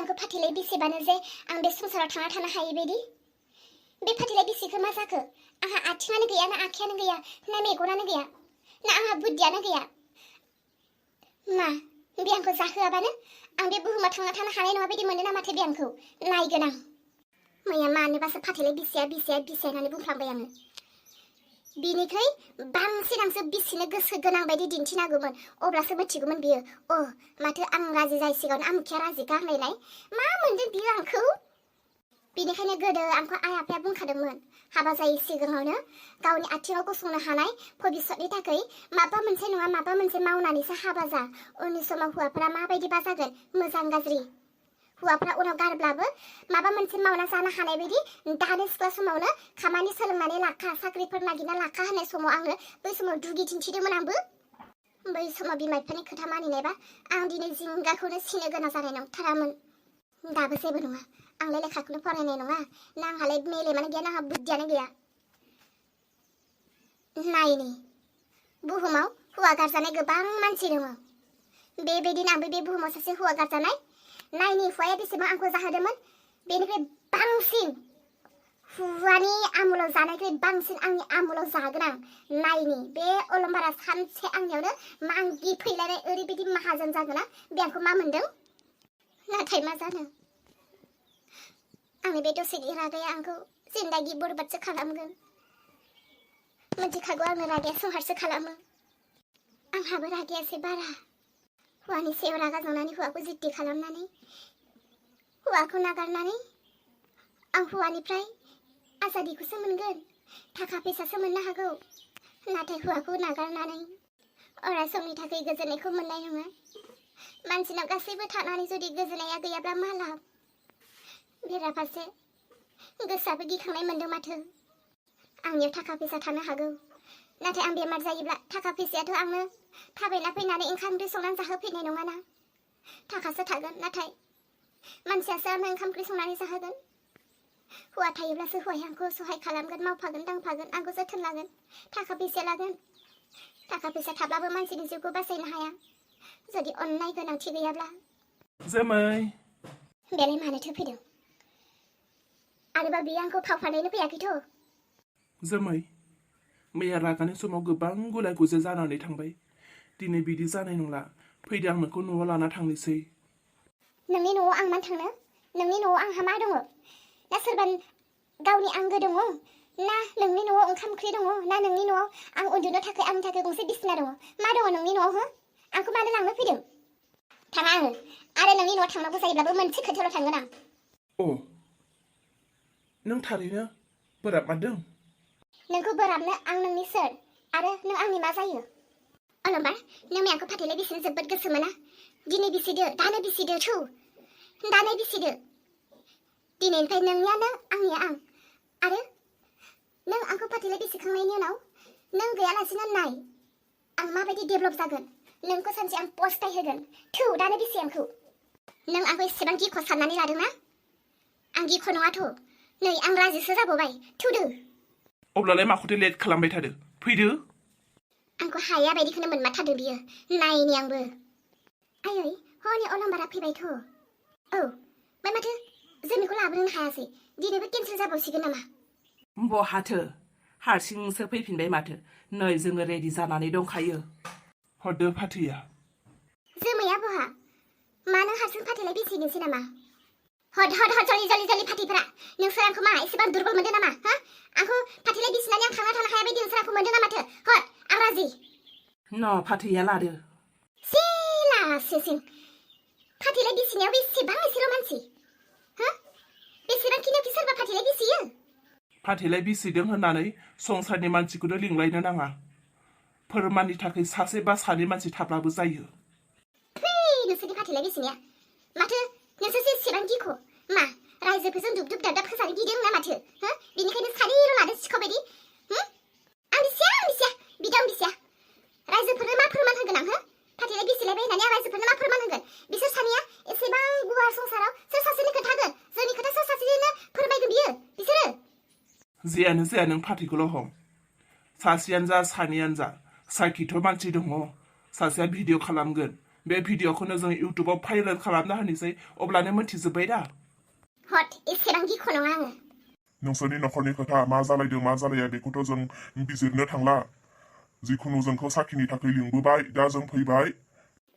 आंखौ फाथैलाय बिसिबानो जे आं बे संसाराव थांना थानो हायै बायदि बे फाथैलाय बिसिखौ मा जाखो आंहा आथिङानो गैया ना आखायानो गैया ना मेगनानो गैया ना आंहा बुद्धियानो गैया मा बे आंखौ जाहोआबानो आं बे बुहुमाव थांना थानो हानाय नङा बायदि मोनो ना माथो बे आंखौ नायगोन आं मैया मानोबासो फाथैलाय बिसिया होननानै बुंफ्लांबाय आङो बिनिख्रुइ बांसिन आंसो बिसिनो गोसो गोनां बायदि दिन्थिनांगौमोन अब्लासो मिथिगौमोन बियो माथो आं राजि जायै सिगाङावनो आमुखिया राजि गारनायलाय मा मोनदों बियो आंखौ बेनिखायनो गोदो आंखौ आइ आफाया बुंखादोंमोन हाबा जायै सिगाङावनो गावनि आथिङाव गसंनो हानाय भबिष्यतनि थाखाय माबा मोनसे नङा माबा मोनसे मावनानैसो हाबा जा उननि समाव हौवाफोरा माबायदिबा जागोन मोजां गाज्रि हौवाफ्रा उनाव गारब्लाबो माबा मोनसे मावना जानो हानाय बायदि दानि सिख्ला समावनो खामानि सोलोंनानै लाखा साख्रिफोर नागिरना लाखा होनाय समाव आङो बै समाव दुगि दिन्थिदोंमोन आंबो बै समाव बिमा बिफानि खोथा मानिनायबा आं दिनै जिंगाखौनो सिनो गोनां जानाय नंथारामोन दाबो जेबो नङा आंलाय लेखाखौनो फरायनाय नङा ना आंहालाय मेलेमानो गैया ना आंहा बुद्धियानो गैया नायनि बुहुमाव हौवा गारजानाय गोबां मानसि दङ बेबायदिनो आंबो बे बुहुमाव सासे हौवा गारजानाय नायनि हौवाया बेसेबां आंखौ जाहोदोंमोन बेनिफ्राय बांसिन हौवानि आमुलाव जानायनिफ्राय बांसिन आंनि आमुलाव जागोन आं नायनि बे अलंबारा सानसे आंनियावनो मांगि फैलायनाय ओरैबायदि माहाजोन जागोन ना बे आंखौ मा मोनदों नाथाय मा जानो आंनि बे दसेनि रागाया आंखौ जिन्दागि बरबादसो खालामगोन मिथिखागौ आंनो रागाया संहारसो खालामो आंहाबो रागाया एसे बारा हौवानि सायाव रागा जोंनानै हौवाखौ जिद्दि खालामनानै हौवाखौ नागारनानै आं हौवानिफ्राय आजादिखौसो मोनगोन थाखा फैसासो मोननो हागौ नाथाय हौवाखौ नागारनानै अराय समनि थाखाय गोजोननायखौ मोननाय नङा मानसिनाव गासैबो थानानै जुदि गोजोननाया गैयाब्ला मा लाब बेराफारसे गोसोआबो गिखांनाय मोनदों माथो आंनियाव थाखा फैसा थानो हागौ नाथाय आं बेमार जायोब्ला थाखा फैसायाथ' आंनो थाबायना फैनानै ओंखाम ओंख्रि संनानै जाहोफैनाय नङाना थाखासो थागोन नाथाय मानसियासो आंनो ओंखाम ओंख्रि संनानै जाहोगोन हौवा थायोब्लासो हौवाया आंखौ सहाय खालामगोन मावफागोन दांफागोन आंखौ जोथोन लागोन थाखा फैसा लागोन थाखा फैसा थाब्लाबो मानसिनि जिउखौ बासायनो हाया जुदि अननाय गोनांथि गैयाब्ला जोमै बेलाय मानोथो फैदों आरोबा बियो आंखौ फाव फानैनो फैयाखैथ' जोमै मैया रागानि समाव गोबां गुलाय गुजाय जानानै थांबाय दिनै बिदि जानाय नंला फैदो आं नोंखौ न'आव लाना थांनोसै नोंनि न'आव आं मानो थांनो नोंनि न'आव आंहा मा दङ ना सोरबा गावनि आंगो दङ ना नोंनि न'आव ओंखाम ओंख्रि दङ ना नोंनि न'आव आं उन्दुनो थाखाय आंनि थाखाय गंसे बिसिना दङ मा दङ नोंनि न'आव हो आंखौ मानो लांनो फैदों थाङा आङो आरो नोंनि न'आव थांनांगौ जायोब्लाबो मोनसे खोथायावल' थांगोन आं नों थारैनो बोराब मारदों नोंखौ बोराबनो आं नोंनि सोर आरो नों आंनि मा जायो अलंबार नों मैयाखौ फाथैलाय बिसिनो जोबोद गोसो मोना दिनै बिसिदो दानो बिसिदो थौ दानो बिसिदो दिनैनिफ्राय नोंनियानो आंनिया आं आरो नों आंखौ फाथैलाय बिसिखांनायनि उनाव नों गैयालासिनो नाय आं माबायदि डेभेलप जागोन नोंखौ सानसे आं पस्टाय होगोन थौ दानो बिसि आंखौ नों आंखौ एसेबां गिख' साननानै लादोंना आं गिख' नङाथ' नै आं राजिसो जाबावबाय थौदो अब्लालाय माखौथो लेट खालामबाय थादो फैदो आंखौ हाया बायदिखौनो मोनमारथारदों बियो नायनि आंबो आयै हनै अलंबारा फैबायथ' ओमफ्राय माथो जोंनिखौ लाबोनो हायासै दिनैबो केन्सेल जाबावसिगोन नामा बहाथो हारसिंसो फैफिनबाय माथो नै जोङो रेडि जानानै दंखायो हरदो फाथैया जोमैया बहा मानो हारसिं फाथैलाय बिसिनोसै नामा हद जलि फाथैफोरा नोंसोर आंखौ मा एसेबां दुर्बल मोनदों नामा हा आंखौ फाथैलाय बिसिनानै आं थांना थानो हाया बायदि नोंसोर आंखौ मोनदों ना माथो हद आं राजि न' फाथैया लादो सिलासेसिं फाथैलाय बिसिनायाव बेसेबां एसेल' मानसि हा बेसेबांखिनियाव सोरबा फाथैलाय बिसियो फाथैलाय बिसिदों होननानै संसारनि मानसिखौनो लिंलायनो नाङा फोरमाननि थाखाय सासे बा सानै मानसि थाब्लाबो जायो नोंसोरनि फाथैलाय बिसिनाया माथो नोंसोरसो एसेबां गिख' मा रायजोफोरजों दुब दाब फोजानो गिदों ना माथो हो बेनिखायनो सानैल' लादों सिखाव बायदि आं बिसिया बिदा बिसिया रायजोफोरनो मा फोरमान होगोन आं हो फाथैलाय बिसिलायबाय होननानै आं रायजोफोरनो मा फोरमान होगोन बिसोर सानैया एसेबां गुवार संसाराव सोर सासेनो खोन्थागोन जोंनि खोथा सोर सासेनो फोरमायगोन बियो बिसोरो जेयानो जाया नों फाथैखौल' हम सासेयानो जा सानैयानो जा साखिथ' मानसि दङ सासेया भिडिअ खालामगोन बे भिडिअखौनो जों इउटुबाव भाइरेल खालामना होनोसै अब्लानो मोनथिजोब्बाय दा हट एसेबां गिख' नङा आङो नोंसोरनि नखरनि खोथा मा जालायदों मा जालाया बेखौथ' जों बिजिरनो थांला जिखुनु जोंखौ साखिनि थाखाय लिंबोबाय दा जों फैबाय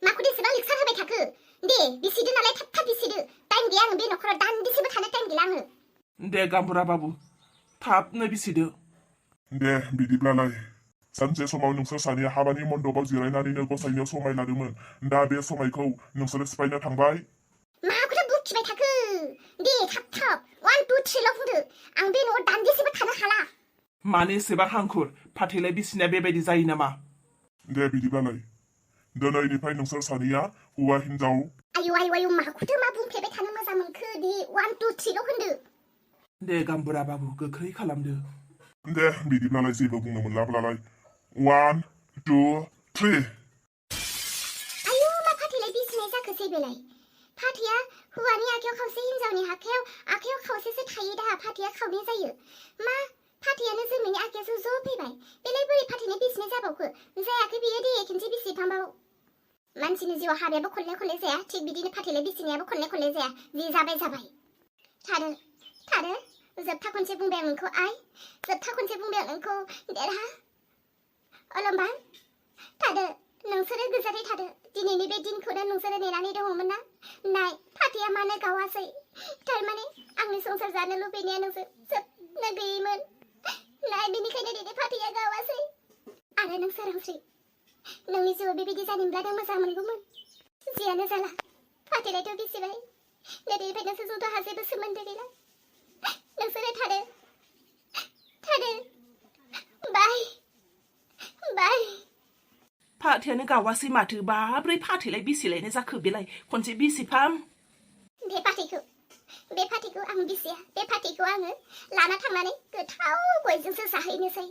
माखौ एसेबां लेक्सार होबाय थाखो दे बिसिदो नालाय थाब थाब बिसिदो टाइम गैया आङो बे नखराव दान्दिसेबो थानो टाइम गैला आङो दे गाम्बुरा बाबु थाबनो बिसिदो दे बिदिब्लालाय सानसे समाव नोंसोर सानैया हाबानि मण्डपाव जिरायनानैनो गसाइनियाव समाय लादोंमोन दा बे समायखौ नोंसोरो सिफायनो थांबाय माखौथो बुखिबाय थाखो दे थाब थाब 1 2 3 ल' बुंदो आं बे न'आव दान्दिसेबो थानो हाला मानो एसेबां हांखुर फाथैलाय बिसिनाया बेबायदि जायो नामा दे बिदिब्लालाय दिनैनिफ्राय नोंसोर सानैया हौवा हिन्जाव आयु माखौथो मा बुंफ्लेबाय थानो मोजां मोनखो दे 1 2 3 ल' होनदो दे गाम्बुरा बाबु गोख्रै खालामदो दे बिदिब्लालाय जेबो बुंनो मोनलाब्लालाय 1 2 3 आयु मा फाथैलाय बिसिनाय जाखोसै बेलाय फाथैया हौवानि आखायाव खावसे हिन्जावनि आखायाव खावसेसो थायो दा फाथैया खावनै जायो मा फाथैयानो जोंनि आखायावसो ज' फैबाय बेलाय बोरै फाथैनो बिसिनाय जाबावखो जायाखै बियो दे खेनसे बिसिफांबाव मानसिनि जिउआव हाबायाबो खनले खनले जाया थिग बिदिनो फाथैलाय बिसिनायाबो खनले खनले जाया जि जाबाय थादो जोबथा खनसे बुंबाय आं नोंखौ आइ जोबथा खनसे बुंबाय आं नोंखौ देरहा अलम्बा थादो नोंसोरो गोजोनै थादो दिनैनि बे दिनखौनो नोंसोरो नेनानै दङमोन ना नाय फाथैया मानो गावासै थारमाने आंनि संसार जानो लुबैनाया नोंसोर जोबनो गैयैमोन नाय बेनिखायनो दिनै फाथैया गावासै आरो नों सोरांस्रि नोंनि जिउआव बेबायदि जादोंब्ला नों मोजां मोनगौमोन जियानो जाला फाथैलायथ' बिसिबाय दिनैनिफ्राय नोंसोरजोंथ' आंहा जेबो सोमोन्दो गैला नोंसोरो थादो बाय फाथैयानो गावासै माथो माब्रै फाथैलाय बिसिलायनाय जाखो बेलाय खनसे बिसिफाम बे फाथैखौ आं बिसिया बे फाथैखौ आङो लाना थांनानै गोथाव गयजोंसो जाहैनोसै